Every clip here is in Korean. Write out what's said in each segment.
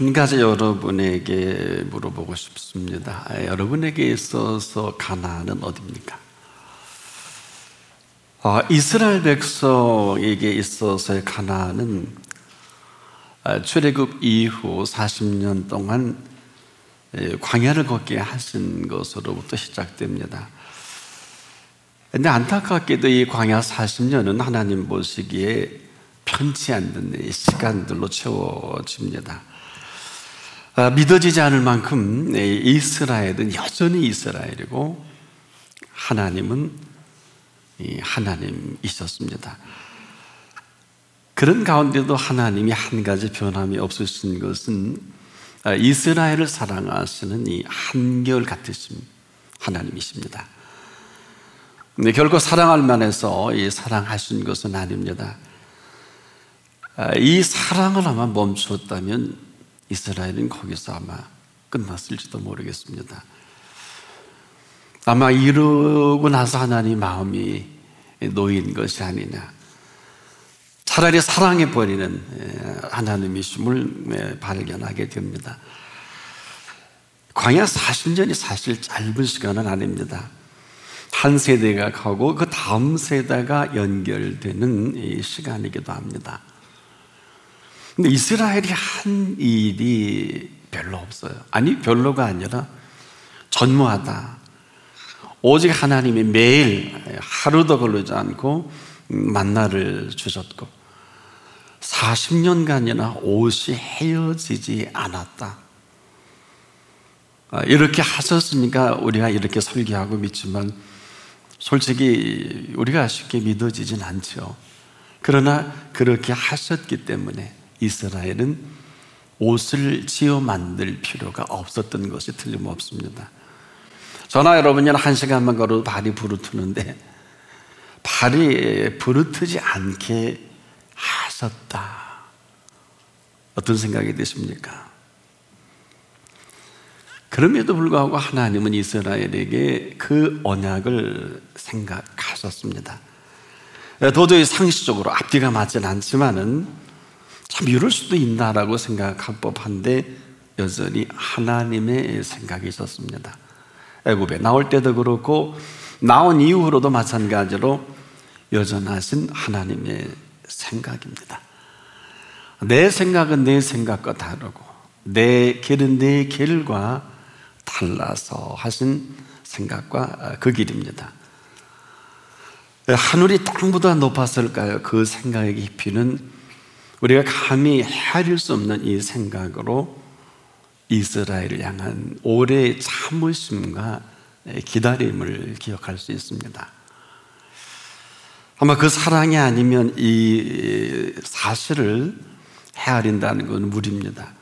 한 가지 여러분에게 물어보고 싶습니다. 여러분에게 있어서 가나안은 어디입니까? 이스라엘 백성에게 있어서의 가나안은 출애굽 이후 40년 동안 광야를 걷게 하신 것으로부터 시작됩니다. 그런데 안타깝게도 이 광야 40년은 하나님 보시기에 편치 않는 시간들로 채워집니다. 믿어지지 않을 만큼 이스라엘은 여전히 이스라엘이고 하나님은 하나님이셨습니다. 그런 가운데도 하나님이 한 가지 변함이 없으신 것은 이스라엘을 사랑하시는 이 한결 같으신 하나님이십니다. 근데 결코 사랑할 만해서 이 사랑하신 것은 아닙니다. 이 사랑을 아마 멈추었다면 이스라엘은 거기서 아마 끝났을지도 모르겠습니다. 아마 이러고 나서 하나님 마음이 놓인 것이 아니냐, 차라리 사랑해버리는 하나님이심을 발견하게 됩니다. 광야 40년이 사실 짧은 시간은 아닙니다. 한 세대가 가고 그 다음 세대가 연결되는 이 시간이기도 합니다. 근데 이스라엘이 한 일이 별로 없어요. 아니, 별로가 아니라 전무하다. 오직 하나님이 매일 하루도 걸리지 않고 만나를 주셨고 40년간이나 옷이 헤어지지 않았다. 이렇게 하셨으니까 우리가 이렇게 설교하고 믿지만 솔직히 우리가 쉽게 믿어지진 않죠. 그러나 그렇게 하셨기 때문에 이스라엘은 옷을 지어 만들 필요가 없었던 것이 틀림없습니다. 저나 여러분이 1시간만 걸어도 발이 부르트는데 발이 부르트지 않게 하셨다. 어떤 생각이 드십니까? 그럼에도 불구하고 하나님은 이스라엘에게 그 언약을 생각하셨습니다. 도저히 상식적으로 앞뒤가 맞진 않지만은 참 이럴 수도 있나라고 생각할 법한데 여전히 하나님의 생각이 있었습니다. 애굽에 나올 때도 그렇고 나온 이후로도 마찬가지로 여전하신 하나님의 생각입니다. 내 생각은 내 생각과 다르고 내 길은 내 길과 달라서 하신 생각과 그 길입니다. 하늘이 땅보다 높았을까요? 그 생각의 깊이는 우리가 감히 헤아릴 수 없는 이 생각으로 이스라엘을 향한 오래 참으심과 기다림을 기억할 수 있습니다. 아마 그 사랑이 아니면 이 사실을 헤아린다는 건 무리입니다.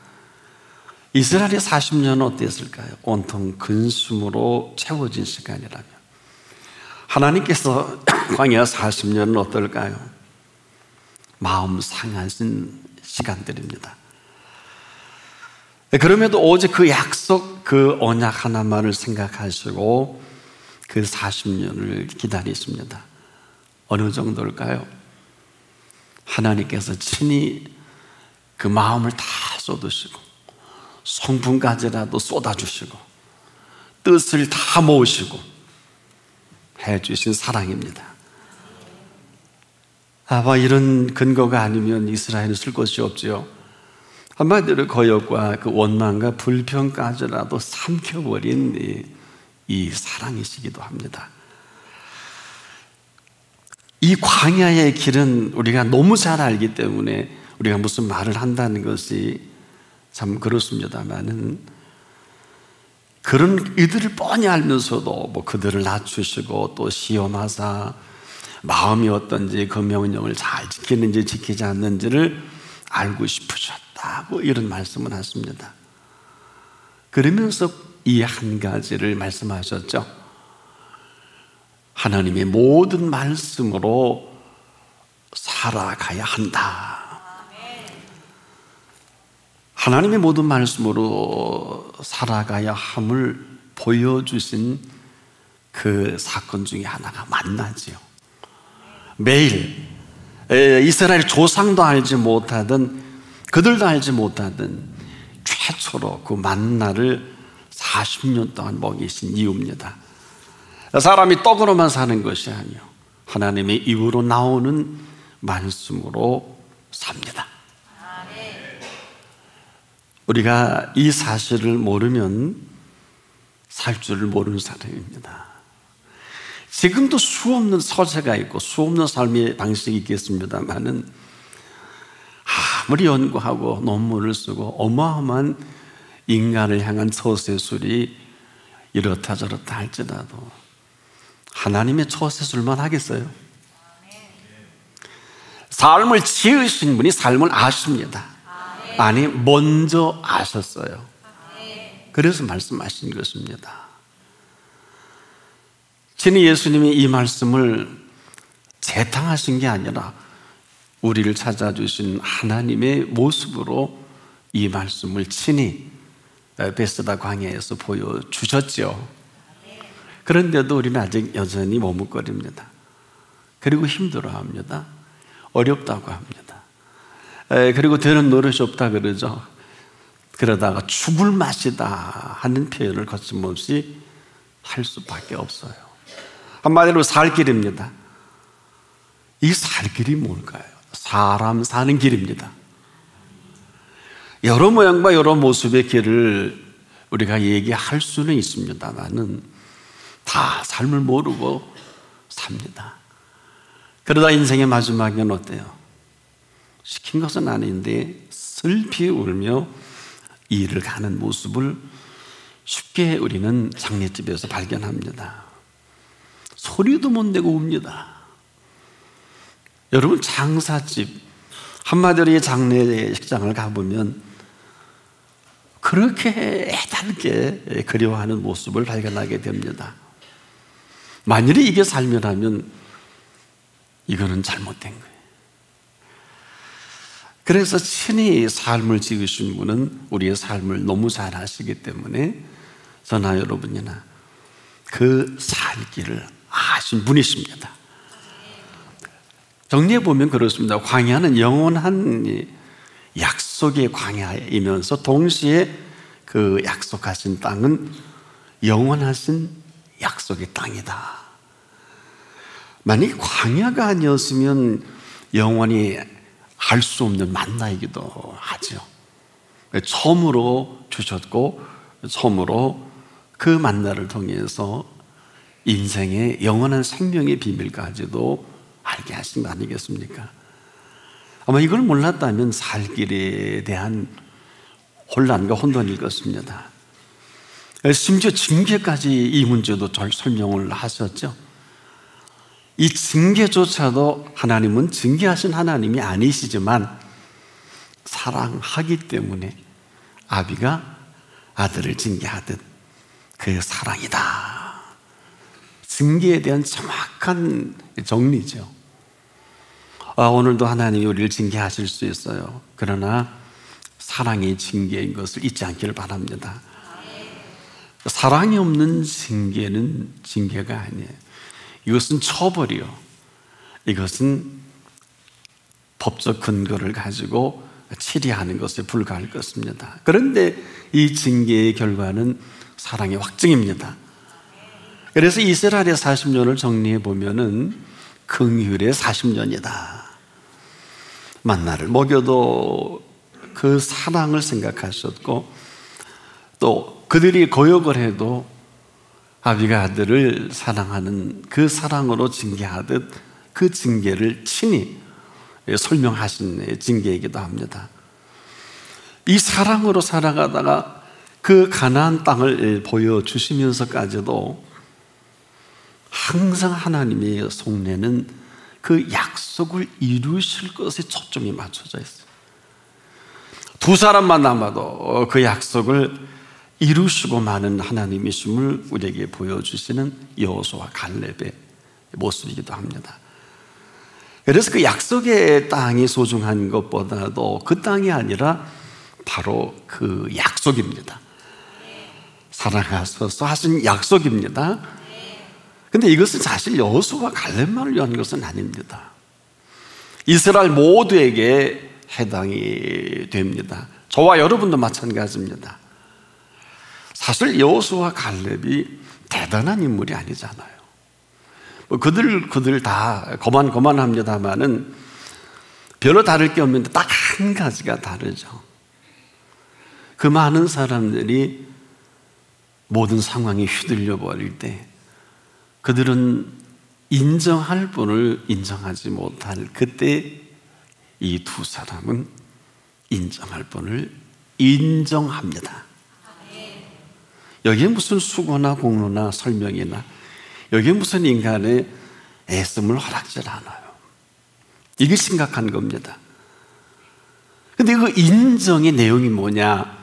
이스라엘의 40년은 어땠을까요? 온통 근심으로 채워진 시간이라면 하나님께서 광야 40년은 어떨까요? 마음 상하신 시간들입니다. 그럼에도 오직 그 약속, 그 언약 하나만을 생각하시고 그 40년을 기다리십니다. 어느 정도일까요? 하나님께서 친히 그 마음을 다 쏟으시고 성분까지라도 쏟아주시고 뜻을 다 모으시고 해주신 사랑입니다. 아마 이런 근거가 아니면 이스라엘은 쓸 것이 없지요. 한마디로 거역과 그 원망과 불평까지라도 삼켜버린 이 사랑이시기도 합니다. 이 광야의 길은 우리가 너무 잘 알기 때문에 우리가 무슨 말을 한다는 것이 참 그렇습니다만은 그런 이들을 뻔히 알면서도 뭐 그들을 낮추시고 또 시험하사 마음이 어떤지 그 명령을 잘 지키는지 지키지 않는지를 알고 싶으셨다고 이런 말씀을 하십니다. 그러면서 이 한 가지를 말씀하셨죠. 하나님의 모든 말씀으로 살아가야 한다. 하나님의 모든 말씀으로 살아가야 함을 보여주신 그 사건 중에 하나가 만나지요. 매일 이스라엘 조상도 알지 못하던, 그들도 알지 못하던 최초로 그 만나를 40년 동안 먹이신 이유입니다. 사람이 떡으로만 사는 것이 아니요, 하나님의 입으로 나오는 말씀으로 삽니다. 우리가 이 사실을 모르면 살 줄을 모르는 사람입니다. 지금도 수없는 서재가 있고 수없는 삶의 방식이 있겠습니다만은, 아무리 연구하고 논문을 쓰고 어마어마한 인간을 향한 처세술이 이렇다 저렇다 할지라도 하나님의 처세술만 하겠어요? 삶을 지으신 분이 삶을 아십니다. 아니, 먼저 아셨어요. 그래서 말씀하신 것입니다. 친히 예수님이 이 말씀을 재탕하신 게 아니라 우리를 찾아주신 하나님의 모습으로 이 말씀을 친히 베스다 광야에서 보여주셨죠. 그런데도 우리는 아직 여전히 머뭇거립니다. 그리고 힘들어합니다. 어렵다고 합니다. 그리고 되는 노릇이 없다 그러죠. 그러다가 죽을 맛이다 하는 표현을 거침없이 할 수밖에 없어요. 한마디로 살 길입니다. 이 살 길이 뭘까요? 사람 사는 길입니다. 여러 모양과 여러 모습의 길을 우리가 얘기할 수는 있습니다만은 다 삶을 모르고 삽니다. 그러다 인생의 마지막엔 어때요? 시킨 것은 아닌데 슬피 울며 일을 가는 모습을 쉽게 우리는 장례집에서 발견합니다. 소리도 못 내고 웁니다. 여러분, 장사집, 한마디로 장례식장을 가보면 그렇게 애달게 그리워하는 모습을 발견하게 됩니다. 만일에 이게 삶이라면 이거는 잘못된 거예요. 그래서 친히 삶을 지으신 분은 우리의 삶을 너무 잘 아시기 때문에 저나 여러분이나 그 살길을 아신 분이십니다. 정리해 보면 그렇습니다. 광야는 영원한 약속의 광야이면서 동시에 그 약속하신 땅은 영원하신 약속의 땅이다. 만약에 광야가 아니었으면 영원히 알 수 없는 만나이기도 하죠. 처음으로 주셨고 처음으로 그 만나를 통해서 인생의 영원한 생명의 비밀까지도 알게 하신 거 아니겠습니까? 아마 이걸 몰랐다면 살 길에 대한 혼란과 혼돈일 것입니다. 심지어 징계까지 이 문제도 잘 설명을 하셨죠. 이 징계조차도 하나님은 징계하신 하나님이 아니시지만 사랑하기 때문에 아비가 아들을 징계하듯 그 사랑이다. 징계에 대한 정확한 정리죠. 오늘도 하나님이 우리를 징계하실 수 있어요. 그러나 사랑이 징계인 것을 잊지 않기를 바랍니다. 사랑이 없는 징계는 징계가 아니에요. 이것은 처벌이요. 이것은 법적 근거를 가지고 치리하는 것에 불과할 것입니다. 그런데 이 징계의 결과는 사랑의 확증입니다. 그래서 이스라엘의 40년을 정리해 보면은 긍휼의 40년이다. 만나를 먹여도 그 사랑을 생각하셨고, 또 그들이 거역을 해도 아비가 아들을 사랑하는 그 사랑으로 징계하듯 그 징계를 친히 설명하신 징계이기도 합니다. 이 사랑으로 살아가다가 그 가나안 땅을 보여주시면서까지도 항상 하나님의 속내는 그 약속을 이루실 것에 초점이 맞춰져 있어요. 두 사람만 남아도 그 약속을 이루시고 마는 하나님이심을 우리에게 보여주시는 여호수아와 갈렙의 모습이기도 합니다. 그래서 그 약속의 땅이 소중한 것보다도 그 땅이 아니라 바로 그 약속입니다. 사랑하셔서 하신 약속입니다. 근데 이것은 사실 여호수아와 갈렙만을 위한 것은 아닙니다. 이스라엘 모두에게 해당이 됩니다. 저와 여러분도 마찬가지입니다. 사실 여호수아와 갈렙이 대단한 인물이 아니잖아요. 그들 다 거만합니다만은 별로 다를 게 없는데 딱 한 가지가 다르죠. 그 많은 사람들이 모든 상황에 휘둘려 버릴 때 그들은 인정할 분을 인정하지 못할 그때 이 두 사람은 인정할 분을 인정합니다. 여기에 무슨 수고나 공로나 설명이나 여기에 무슨 인간의 애씀을 허락질 않아요. 이게 심각한 겁니다. 근데 그 인정의 내용이 뭐냐?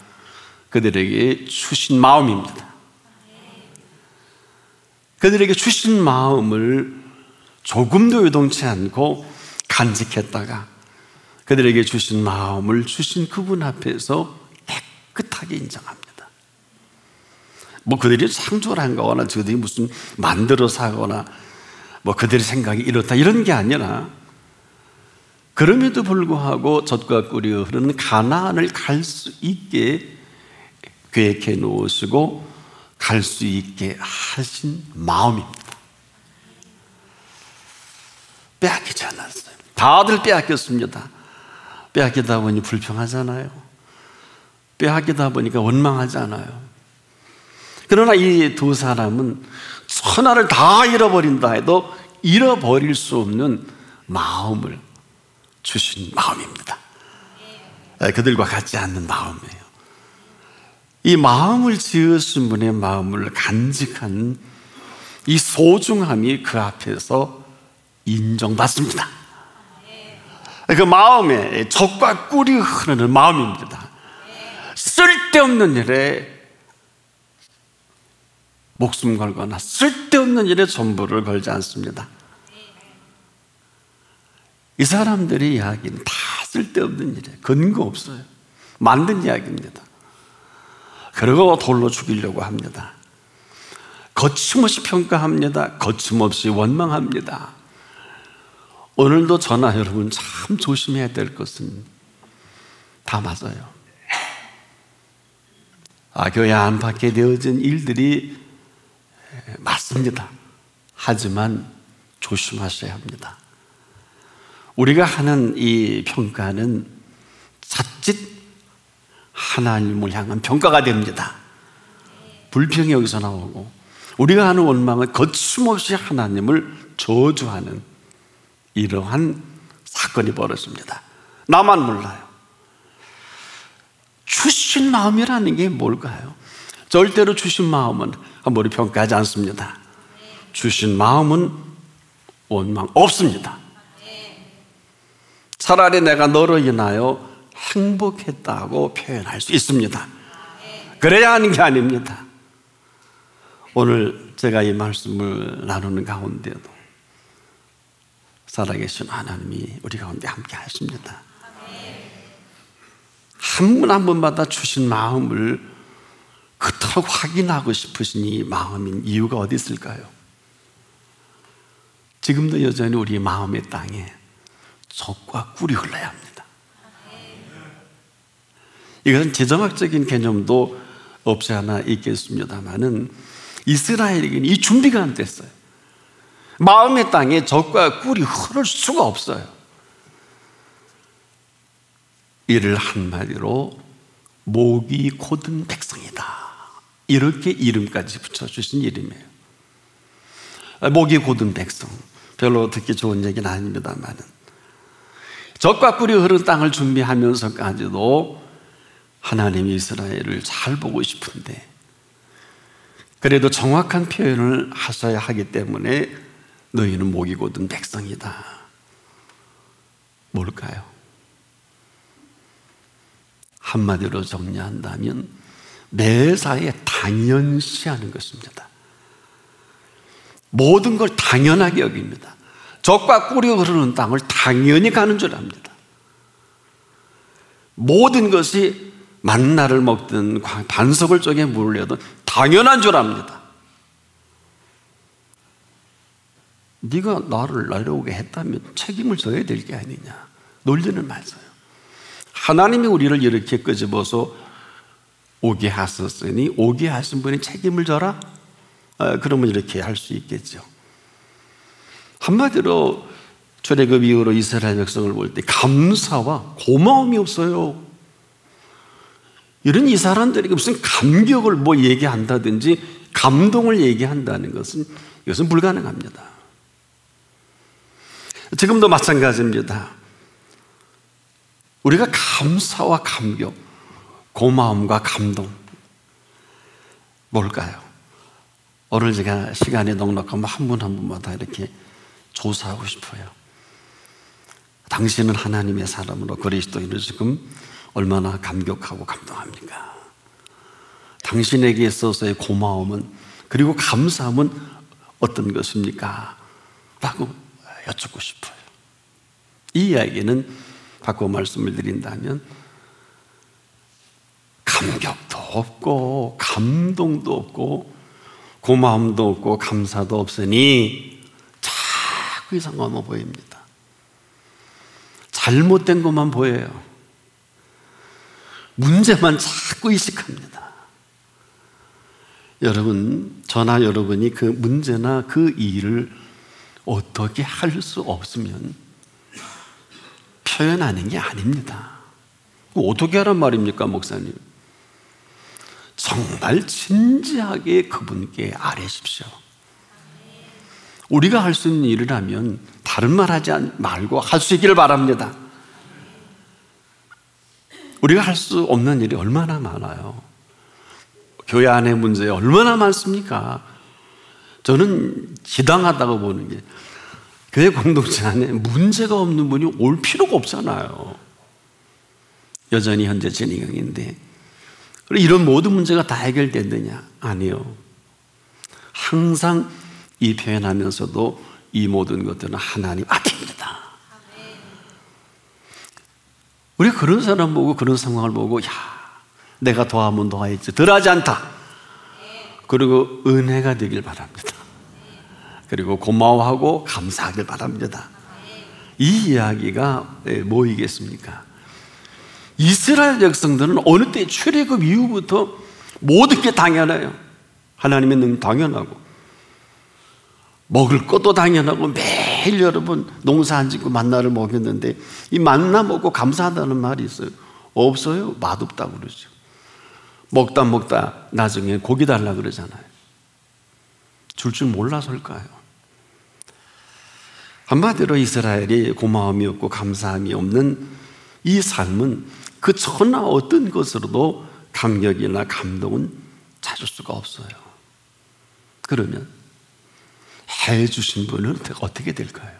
그들에게 주신 마음입니다. 그들에게 주신 마음을 조금도 요동치 않고 간직했다가 그들에게 주신 마음을 주신 그분 앞에서 깨끗하게 인정합니다. 그들이 창조를 거나 저들이 무슨 만들어서 하거나 그들의 생각이 이렇다 이런 게 아니라 그럼에도 불구하고 젖과 꿀이 흐르는 가나안을 갈 수 있게 계획해 놓으시고 갈 수 있게 하신 마음입니다. 빼앗기지 않았어요. 다들 빼앗겼습니다. 빼앗기다 보니 불평하잖아요. 빼앗기다 보니까 원망하잖아요. 그러나 이 두 사람은 천하를 다 잃어버린다 해도 잃어버릴 수 없는 마음을 주신 마음입니다. 그들과 같지 않는 마음이에요. 이 마음을 지으신 분의 마음을 간직한 이 소중함이 그 앞에서 인정받습니다. 그 마음에 젖과 꿀이 흐르는 마음입니다. 쓸데없는 일에 목숨 걸거나 쓸데없는 일에 전부를 걸지 않습니다. 이 사람들의 이야기는 다 쓸데없는 일이에요. 근거 없어요. 만든 이야기입니다. 그리고 돌로 죽이려고 합니다. 거침없이 평가합니다. 거침없이 원망합니다. 오늘도 저나 여러분 참 조심해야 될 것은 다 맞아요. 교회 안팎에 되어진 일들이 맞습니다. 하지만 조심하셔야 합니다. 우리가 하는 이 평가는 자칫 하나님을 향한 평가가 됩니다. 불평이 여기서 나오고 우리가 하는 원망은 거침없이 하나님을 저주하는 이러한 사건이 벌어집니다. 나만 몰라요. 주신 마음이라는 게 뭘까요? 절대로 주신 마음은 우리 평가하지 않습니다. 주신 마음은 원망 없습니다. 차라리 내가 너로 인하여 행복했다고 표현할 수 있습니다. 그래야 하는 게 아닙니다. 오늘 제가 이 말씀을 나누는 가운데도 살아계신 하나님이 우리 가운데 함께 하십니다. 한 분 한 분마다 주신 마음을 그토록 확인하고 싶으신 이 마음인 이유가 어디 있을까요? 지금도 여전히 우리 마음의 땅에 젖과 꿀이 흘러야 합니다. 이것은 지정학적인 개념도 없지 않아 있겠습니다만은 이스라엘에게는 이 준비가 안 됐어요. 마음의 땅에 젖과 꿀이 흐를 수가 없어요. 이를 한마디로 목이 곧은 백성이다, 이렇게 이름까지 붙여주신 이름이에요. 목이 곧은 백성, 별로 듣기 좋은 얘기는 아닙니다만은 젖과 꿀이 흐르는 땅을 준비하면서까지도 하나님이 이스라엘을 잘 보고 싶은데 그래도 정확한 표현을 하셔야 하기 때문에 너희는 목이 곧은 백성이다. 뭘까요? 한마디로 정리한다면 매사에 당연시하는 것입니다. 모든 걸 당연하게 여깁니다. 젖과 꿀이 흐르는 땅을 당연히 가는 줄 압니다. 모든 것이 만나를 먹든 반석을 쪼개 물을 내든 당연한 줄 압니다. 네가 나를 내려오게 했다면 책임을 져야 될 게 아니냐, 논리는 맞아요. 하나님이 우리를 이렇게 끄집어서 오게 하셨으니 오게 하신 분이 책임을 져라? 그러면 이렇게 할 수 있겠죠. 한마디로 출애굽 이후로 이스라엘 백성을 볼 때 감사와 고마움이 없어요. 이런 이 사람들에게 무슨 감격을 뭐 얘기한다든지 감동을 얘기한다는 것은 이것은 불가능합니다. 지금도 마찬가지입니다. 우리가 감사와 감격, 고마움과 감동 뭘까요? 오늘 제가 시간이 넉넉하면 한 분 한 분마다 이렇게 조사하고 싶어요. 당신은 하나님의 사람으로 그리스도인으로 지금 얼마나 감격하고 감동합니까? 당신에게 있어서의 고마움은 그리고 감사함은 어떤 것입니까? 라고 여쭙고 싶어요. 이 이야기는 바꿔 말씀을 드린다면 감격도 없고 감동도 없고 고마움도 없고 감사도 없으니 자꾸 이상한 거 보입니다. 잘못된 것만 보여요. 문제만 자꾸 의식합니다. 여러분, 저나 여러분이 그 문제나 그 일을 어떻게 할 수 없으면 표현하는 게 아닙니다. 어떻게 하란 말입니까, 목사님? 정말 진지하게 그분께 아뢰십시오. 우리가 할 수 있는 일을 하면 다른 말 하지 말고 할 수 있기를 바랍니다. 우리가 할 수 없는 일이 얼마나 많아요. 교회 안의 문제 얼마나 많습니까? 저는 지당하다고 보는 게 교회 공동체 안에 문제가 없는 분이 올 필요가 없잖아요. 여전히 현재 진행형인데 이런 모든 문제가 다 해결됐느냐? 아니요. 항상 이 표현하면서도 이 모든 것들은 하나님 앞입니다. 우리가 그런 사람 보고 그런 상황을 보고 야, 내가 더하면 더하겠지. 덜하지 않다. 그리고 은혜가 되길 바랍니다. 그리고 고마워하고 감사하길 바랍니다. 이 이야기가 뭐이겠습니까? 이스라엘 백성들은 어느 때 출애굽 이후부터 모든 게 당연해요. 하나님의 능 당연하고 먹을 것도 당연하고 매일 여러분 농사 안 짓고 만나를 먹였는데 이 만나 먹고 감사하다는 말이 있어요? 없어요. 맛없다고 그러죠. 먹다 나중에 고기 달라 그러잖아요. 줄 몰라서일까요? 한마디로 이스라엘이 고마움이 없고 감사함이 없는 이 삶은 그 천하 어떤 것으로도 감격이나 감동은 찾을 수가 없어요. 그러면 해주신 분은 어떻게 될까요?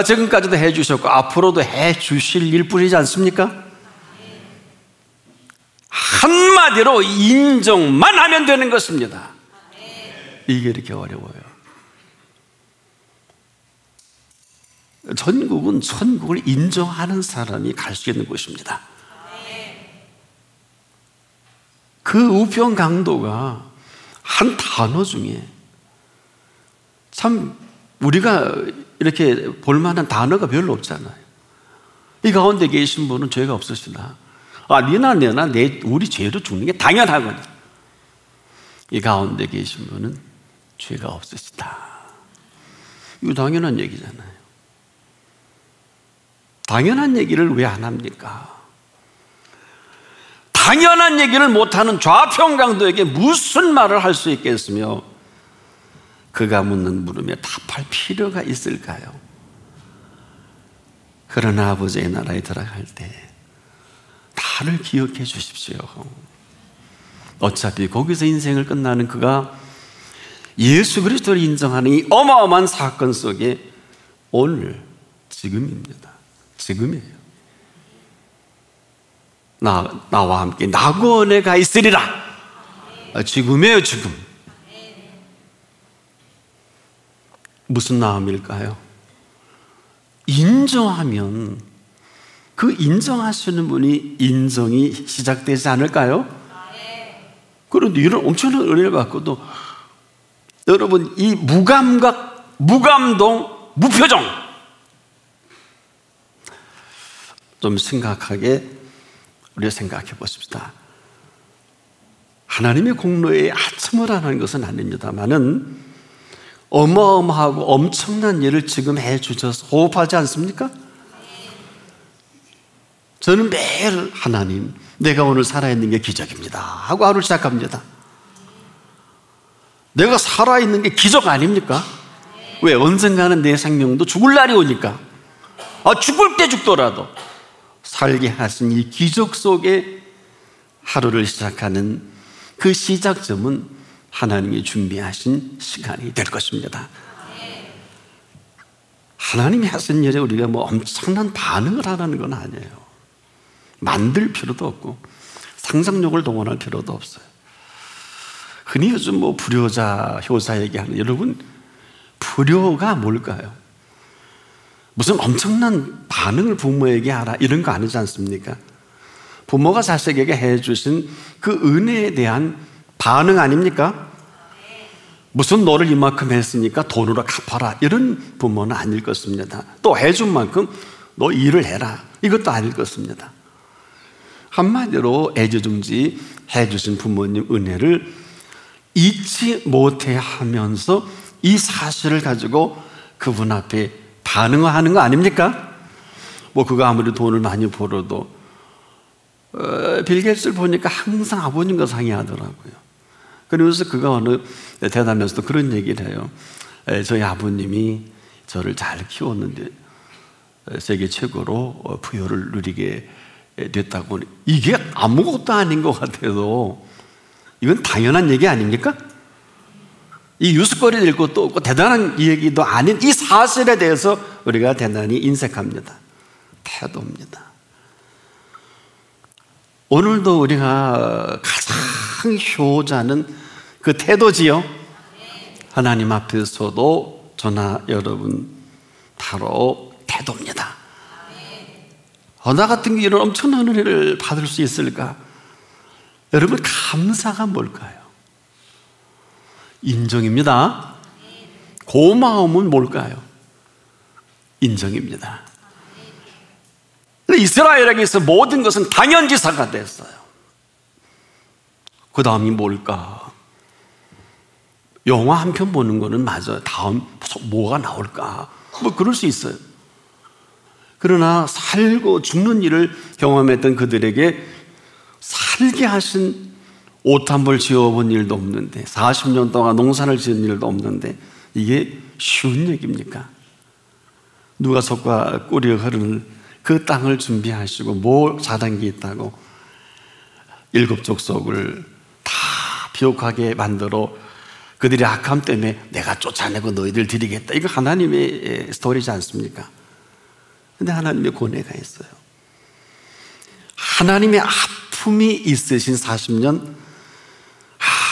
지금까지도 해주셨고 앞으로도 해주실 일뿐이지 않습니까? 한마디로 인정만 하면 되는 것입니다. 이게 이렇게 어려워요. 전국은 천국을 인정하는 사람이 갈 수 있는 곳입니다. 그 우편 강도가 한 단어 중에 참 우리가 이렇게 볼만한 단어가 별로 없잖아요. 이 가운데 계신 분은 죄가 없으시다. 니나 내나 우리 죄로 죽는 게 당연하거든. 이 가운데 계신 분은 죄가 없으시다. 이거 당연한 얘기잖아요. 당연한 얘기를 왜 안 합니까? 당연한 얘기를 못하는 좌평강도에게 무슨 말을 할 수 있겠으며 그가 묻는 물음에 답할 필요가 있을까요? 그러나 아버지의 나라에 들어갈 때 나를 기억해 주십시오. 어차피 거기서 인생을 끝나는 그가 예수 그리스도를 인정하는 이 어마어마한 사건 속에 오늘 지금입니다. 지금이에요. 나와 함께 낙원에 가 있으리라. 지금이에요. 지금. 무슨 마음일까요? 인정하면 그 인정하시는 분이 인정이 시작되지 않을까요? 그런데 이런 엄청난 은혜를 받고도 여러분 이 무감각, 무감동, 무표정 좀 심각하게 우리가 생각해 보십시다. 하나님의 공로에 아첨을 하는 것은 아닙니다만은 어마어마하고 엄청난 일을 지금 해 주셔서 호흡하지 않습니까? 저는 매일 하나님, 내가 오늘 살아있는 게 기적입니다 하고 하루를 시작합니다. 내가 살아있는 게 기적 아닙니까? 왜? 언젠가는 내 생명도 죽을 날이 오니까. 죽을 때 죽더라도 살게 하신 이 기적 속에 하루를 시작하는 그 시작점은 하나님이 준비하신 시간이 될 것입니다. 하나님이 하신 일에 우리가 뭐 엄청난 반응을 하라는 건 아니에요. 만들 필요도 없고 상상력을 동원할 필요도 없어요. 흔히 요즘 뭐 불효자, 효자 얘기하는, 여러분 불효가 뭘까요? 무슨 엄청난 반응을 부모에게 하라 이런 거 아니지 않습니까? 부모가 자식에게 해주신 그 은혜에 대한 반응 아닙니까? 무슨 너를 이만큼 했으니까 돈으로 갚아라 이런 부모는 아닐 것입니다. 또 해준 만큼 너 일을 해라 이것도 아닐 것입니다. 한마디로 애지중지 해주신 부모님 은혜를 잊지 못해 하면서 이 사실을 가지고 그분 앞에 반응하는 거 아닙니까? 뭐 그가 아무리 돈을 많이 벌어도 빌 게이츠를 보니까 항상 아버님과 상의하더라고요. 그러면서 그가 어느 대담에서도 그런 얘기를 해요. 저희 아버님이 저를 잘 키웠는데 세계 최고로 부여를 누리게 됐다고. 이게 아무것도 아닌 것 같아도 이건 당연한 얘기 아닙니까? 이 유스거리 될 것도 없고 대단한 얘기도 아닌 이 사실에 대해서 우리가 대단히 인색합니다. 태도입니다. 오늘도 우리가 가장 효자는 그 태도지요. 하나님 앞에서도 저나 여러분 바로 태도입니다. 나 같은 게 이런 엄청난 은혜를 받을 수 있을까? 여러분 감사가 뭘까요? 인정입니다. 고마움은 뭘까요? 인정입니다. 이스라엘에게서 모든 것은 당연지사가 됐어요. 그 다음이 뭘까? 영화 한 편 보는 거는 맞아요. 다음 뭐가 나올까? 뭐 그럴 수 있어요. 그러나 살고 죽는 일을 경험했던 그들에게 살게 하신 옷 한 벌 지어본 일도 없는데 40년 동안 농사를 지은 일도 없는데 이게 쉬운 얘기입니까? 누가 속과 꿀이 흐르는 그 땅을 준비하시고 뭐 잘한 게 있다고 7 족속을 다 비옥하게 만들어 그들의 악함 때문에 내가 쫓아내고 너희들 드리겠다. 이거 하나님의 스토리지 않습니까? 근데 하나님의 고뇌가 있어요. 하나님의 아픔이 있으신 40년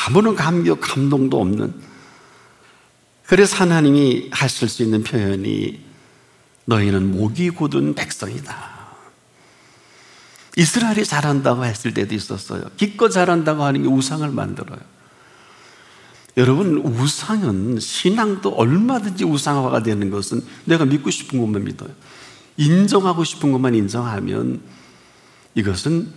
아무런 감격, 감동도 없는, 그래서 하나님이 하실 수 있는 표현이 너희는 목이 곧은 백성이다. 이스라엘이 잘한다고 했을 때도 있었어요. 기껏 잘한다고 하는 게 우상을 만들어요. 여러분 우상은, 신앙도 얼마든지 우상화가 되는 것은 내가 믿고 싶은 것만 믿어요. 인정하고 싶은 것만 인정하면 이것은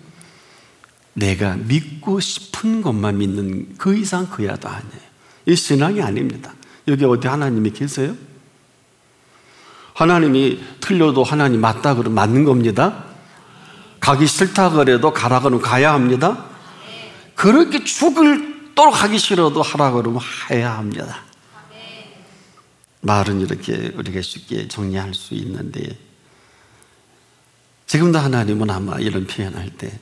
내가 믿고 싶은 것만 믿는 그 이상 그 이하도 아니에요. 이 신앙이 아닙니다. 여기 어디 하나님이 계세요? 하나님이 틀려도 하나님 맞다 그러면 맞는 겁니다. 가기 싫다 그래도 가라 그러면 가야 합니다. 그렇게 죽을도록 하기 싫어도 하라 그러면 해야 합니다. 말은 이렇게 우리가 쉽게 정리할 수 있는데 지금도 하나님은 아마 이런 표현할 때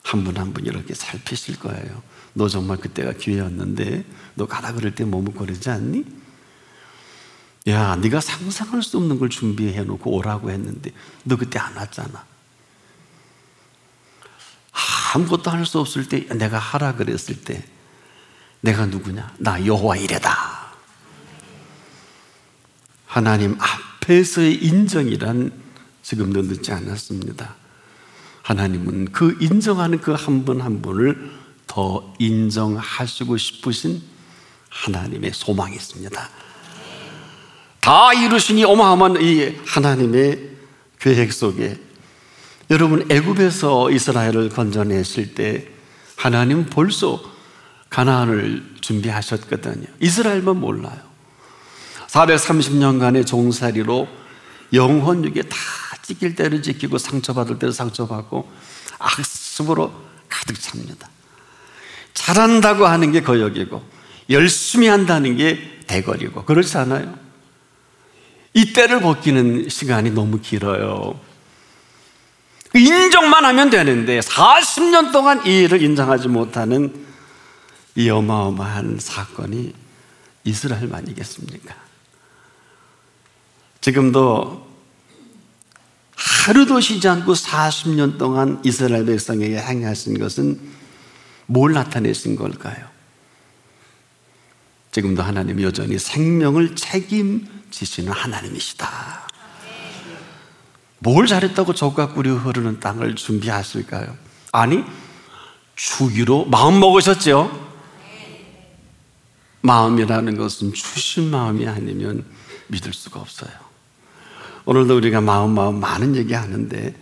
한 분 한 분 이렇게 살피실 거예요. 너 정말 그때가 기회였는데 너 가라 그럴 때 머뭇거리지 않니? 야, 네가 상상할 수 없는 걸 준비해 놓고 오라고 했는데 너 그때 안 왔잖아. 아무것도 할 수 없을 때 내가 하라 그랬을 때 내가 누구냐? 나 여호와 이레다. 하나님 앞에서의 인정이란 지금도 늦지 않았습니다. 하나님은 그 인정하는 그 한 분 한 분을 더 인정하시고 싶으신 하나님의 소망이 있습니다. 다 이루시니 어마어마한 이 하나님의 계획 속에 여러분, 애굽에서 이스라엘을 건져내실 때 하나님은 벌써 가나안을 준비하셨거든요. 이스라엘만 몰라요. 430년간의 종살이로 영혼육에 다 찢길 때를 찢기고 상처받을 때를 상처받고 악습으로 가득 찹니다. 잘한다고 하는 게 거역이고 열심히 한다는 게 대거리고, 그렇지 않아요? 이 때를 벗기는 시간이 너무 길어요. 인정만 하면 되는데 40년 동안 이 일을 인정하지 못하는 이 어마어마한 사건이 이스라엘만이겠습니까? 지금도 하루도 쉬지 않고 40년 동안 이스라엘 백성에게 행하신 것은 뭘 나타내신 걸까요? 지금도 하나님 여전히 생명을 책임지시는 하나님이시다. 뭘 잘했다고 젖과 꿀이 흐르는 땅을 준비하실까요? 아니, 주기로 마음 먹으셨죠? 마음이라는 것은 주신 마음이 아니면 믿을 수가 없어요. 오늘도 우리가 마음 많은 얘기 하는데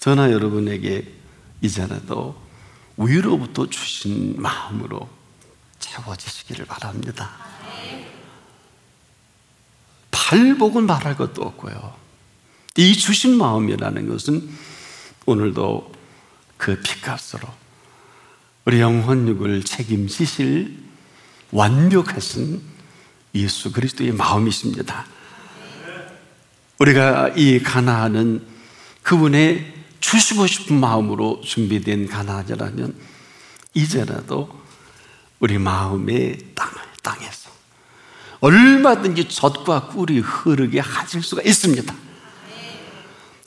저나 여러분에게 이제라도 위로부터 주신 마음으로 채워지시기를 바랍니다. 팔복은 말할 것도 없고요. 이 주신 마음이라는 것은 오늘도 그 피값으로 우리 영혼육을 책임지실 완벽하신 예수 그리스도의 마음이십니다. 우리가 이 가나안은 그분의 주시고 싶은 마음으로 준비된 가나안이라면 이제라도 우리 마음의 땅에서 얼마든지 젖과 꿀이 흐르게 하실 수가 있습니다.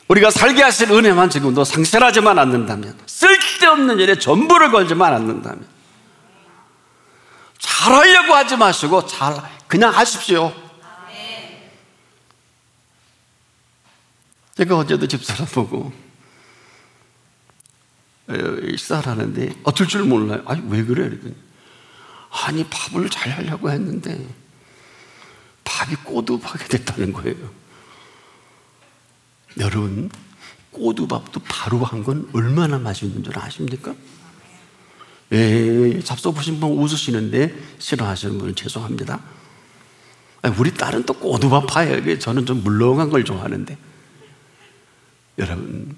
우리가 살게 하실 은혜만 지금도 상실하지만 않는다면, 쓸데없는 일에 전부를 걸지만 않는다면, 잘하려고 하지 마시고 그냥 하십시오. 제가 어제도 집사람 보고 식사를 하는데 어쩔 줄 몰라요. 아니, 왜 그래? 그랬더니 아니, 밥을 잘 하려고 했는데 밥이 꼬두박이 됐다는 거예요. 여러분, 꼬두밥도 바로 한 건 얼마나 맛있는 줄 아십니까? 잡숴 보신 분 웃으시는데 싫어하시는 분은 죄송합니다. 우리 딸은 또 꼬두밥 파요. 저는 좀 물렁한 걸 좋아하는데, 여러분,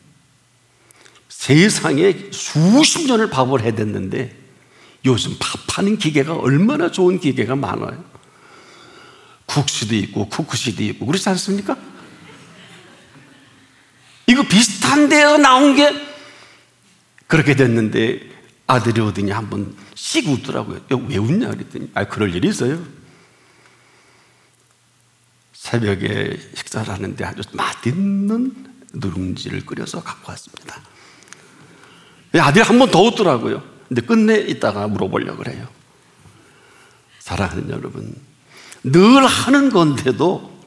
세상에 수십 년을 밥을 해댔는데 요즘 밥하는 기계가 얼마나 좋은 기계가 많아요. 국시도 있고 쿠쿠시도 있고, 그렇지 않습니까? 이거 비슷한 데서 나온 게 그렇게 됐는데 아들이 오더니 한번 씩 웃더라고요. 왜 웃냐 그랬더니 그럴 일이 있어요. 새벽에 식사를 하는데 아주 맛있는 누룽지를 끓여서 갖고 왔습니다. 아들이 한 번 더 웃더라고요. 근데 끝내 있다가 물어보려고 그래요. 사랑하는 여러분, 늘 하는 건데도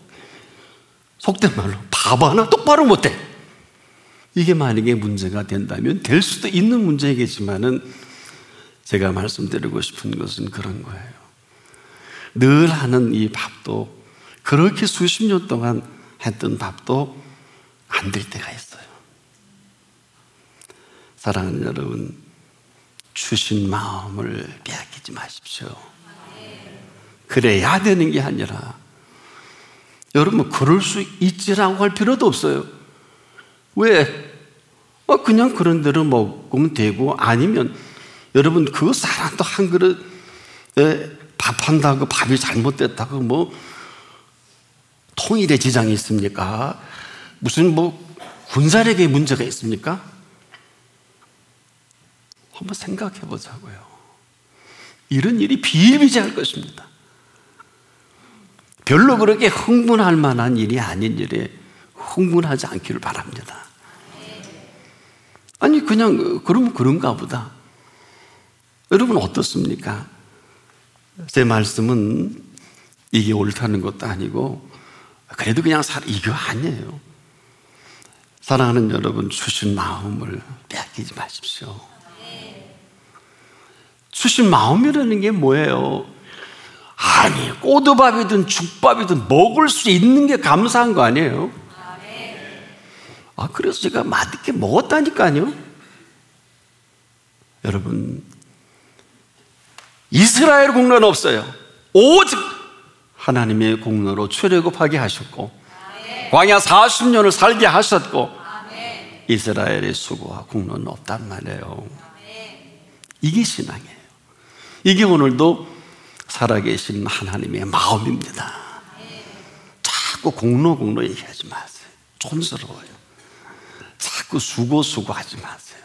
속된 말로 밥 하나 똑바로 못해. 이게 만약에 문제가 된다면 될 수도 있는 문제이겠지만은 제가 말씀드리고 싶은 것은 그런 거예요. 늘 하는 이 밥도, 그렇게 수십 년 동안 했던 밥도 안 될 때가 있어요. 사랑하는 여러분, 주신 마음을 빼앗기지 마십시오. 그래야 되는 게 아니라, 여러분, 그럴 수 있지라고 할 필요도 없어요. 왜? 그냥 그런 대로 먹으면 되고, 아니면 여러분, 그 사람도 한 그릇 밥 한다고 밥이 잘못됐다고 뭐 통일에 지장이 있습니까? 무슨 군사력에 문제가 있습니까? 한번 생각해 보자고요. 이런 일이 비일비재할 것입니다. 별로 그렇게 흥분할 만한 일이 아닌 일에 흥분하지 않기를 바랍니다. 아니, 그냥 그러면 그런가 보다. 여러분 어떻습니까? 제 말씀은 이게 옳다는 것도 아니고, 그래도 그냥 이거 아니에요. 사랑하는 여러분, 주신 마음을 빼앗기지 마십시오. 주신 마음이라는 게 뭐예요? 아니, 꼬두밥이든 죽밥이든 먹을 수 있는 게 감사한 거 아니에요? 그래서 제가 맛있게 먹었다니까요. 여러분, 이스라엘 공로는 없어요. 오직 하나님의 공로로 출애굽하게 하셨고, 광야 40년을 살게 하셨고, 이스라엘의 수고와 공로는 없단 말이에요. 이게 신앙이에요. 이게 오늘도 살아계신 하나님의 마음입니다. 자꾸 공로 얘기하지 마세요. 촌스러워요. 자꾸 수고하지 마세요.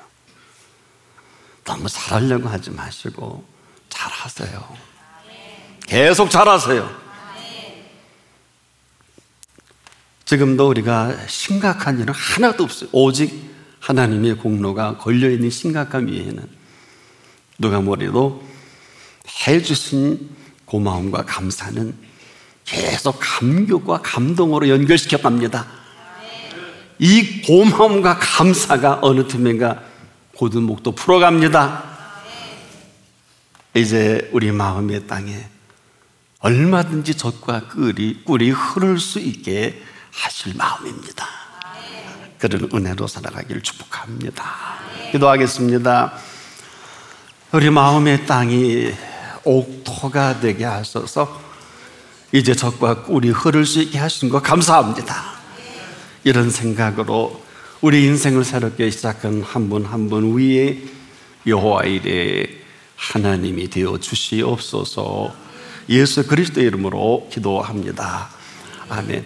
너무 잘하려고 하지 마시고 잘하세요. 계속 잘하세요. 지금도 우리가 심각한 일은 하나도 없어요. 오직 하나님의 공로가 걸려있는 심각함 위에는 누가 뭐래도 해주신 고마움과 감사는 계속 감격과 감동으로 연결시켜 갑니다. 이 고마움과 감사가 어느 틈엔가 고든 목도 풀어갑니다. 이제 우리 마음의 땅에 얼마든지 젖과 꿀이 흐를 수 있게 하실 마음입니다. 그런 은혜로 살아가기를 축복합니다. 기도하겠습니다. 우리 마음의 땅이 옥토가 되게 하셔서 이제 젖과 꿀이 흐를 수 있게 하신 거 감사합니다. 이런 생각으로 우리 인생을 새롭게 시작한 한 분 한 분 위에 여호와 이레 하나님이 되어 주시옵소서. 예수 그리스도의 이름으로 기도합니다. 아멘.